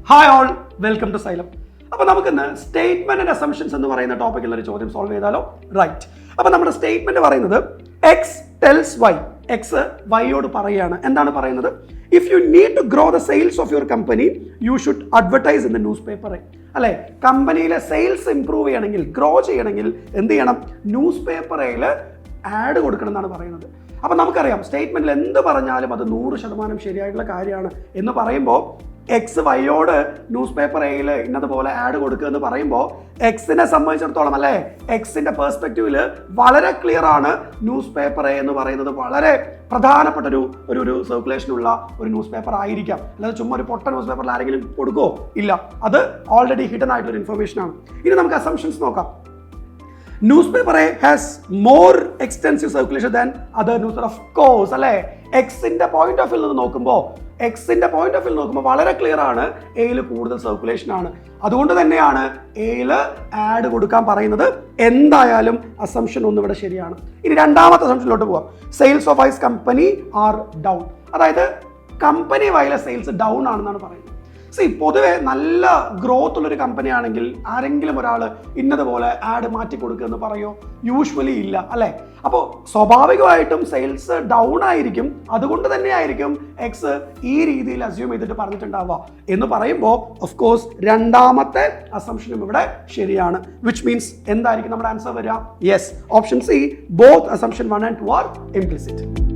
Hi all, welcome to Xylem. അപ്പോൾ നമുക്കിന്ന് statement and assumptions എന്ന് പറയുന്ന ടോപ്പിക്കിൽ ഒരു ചോദ്യം സോൾവ് ചെയ്താലോ? റൈറ്റ്. അപ്പോൾ നമ്മുടെ സ്റ്റേറ്റ്മെന്റ് പറയുന്നത് എക്സ് ടെൽസ് വൈ, എക്സ് വൈയോട് പറയുകയാണ്. എന്താണ് പറയുന്നത്? If you need to grow the sales of your company you should advertise in the newspaper. അല്ലെ, കമ്പനിയിലെ സെയിൽസ് ഇംപ്രൂവ് ചെയ്യണമെങ്കിൽ, ഗ്രോ ചെയ്യണമെങ്കിൽ എന്ത് ചെയ്യണം? ന്യൂസ് പേപ്പറിൽ ആഡ് കൊടുക്കണം എന്നാണ് പറയുന്നത്. അപ്പം നമുക്കറിയാം സ്റ്റേറ്റ്മെന്റിൽ എന്ത് പറഞ്ഞാലും അത് 100% ശരിയായിട്ടുള്ള കാര്യമാണ് എന്ന് പറയുമ്പോൾ എക്സ് വൈയോട് ന്യൂസ് പേപ്പർ എയിൽ ഇന്നതുപോലെ ആഡ് കൊടുക്കുക എന്ന് പറയുമ്പോൾ എക്സിനെ സംബന്ധിച്ചിടത്തോളം, അല്ലേ, എക്സിന്റെ പെർസ്പെക്റ്റീവിൽ വളരെ ക്ലിയർ ആണ്. ന്യൂസ് പേപ്പർ എ എന്ന് പറയുന്നത് വളരെ പ്രധാനപ്പെട്ട ഒരു സർക്കുലേഷനുള്ള ഒരു ന്യൂസ് പേപ്പർ ആയിരിക്കാം. അല്ലാതെ ചുമ്മാ ഒരു പൊട്ട ന്യൂസ് പേപ്പറിൽ ആരെങ്കിലും കൊടുക്കുമോ? ഇല്ല, അത് ഓൾറെഡി ഹിഡൻ ആയിട്ടുള്ള ഒരു ഇൻഫർമേഷൻ ആണ്. ഇനി നമുക്ക് അസംഷൻസ് നോക്കാം. Newspaper A has more extensive circulation than other newspaper. Of course, അല്ലേ, എക്സിന്റെ പോയിന്റ് ഓഫ് വ്യൂ നിന്ന് നോക്കുമ്പോൾ വളരെ ക്ലിയർ ആണ്, എയിൽ കൂടുതൽ സർക്കുലേഷൻ ആണ്. അതുകൊണ്ട് തന്നെയാണ് എയിൽ ആഡ് കൊടുക്കാൻ പറയുന്നത്. എന്തായാലും അസംഷൻ ഒന്നും ഇവിടെ ശരിയാണ്. ഇനി രണ്ടാമത്തെ അസംഷനിലോട്ട് പോവാം. Sales of Y's company are down. അതായത് കമ്പനി വൈയിലെ സെയിൽസ് ഡൗൺ ആണെന്നാണ് പറയുന്നത്. പൊതുവെ നല്ല ഗ്രോത്ത് ഉള്ളൊരു കമ്പനി ആണെങ്കിൽ ആരെങ്കിലും ഒരാൾ ഇന്നതുപോലെ ആഡ് മാറ്റി കൊടുക്കുക എന്ന് പറയോ? യൂഷ്വലി ഇല്ല, അല്ലേ? അപ്പോൾ സ്വാഭാവികമായിട്ടും സെയിൽസ് ഡൗൺ ആയിരിക്കും. അതുകൊണ്ട് തന്നെ ആയിരിക്കും എക്സ് ഈ രീതിയിൽ അസ്യൂം ചെയ്തിട്ട് പറഞ്ഞിട്ടുണ്ടാവുക. എന്ന് പറയുമ്പോൾ ഓഫ് കോഴ്സ് രണ്ടാമത്തെ അസംഷനും ഇവിടെ ശരിയാണ്. വിച്ച് മീൻസ് എന്തായിരിക്കും നമ്മുടെ ആൻസർ വരിക? Yes, option C, both assumption 1 and 2 are implicit.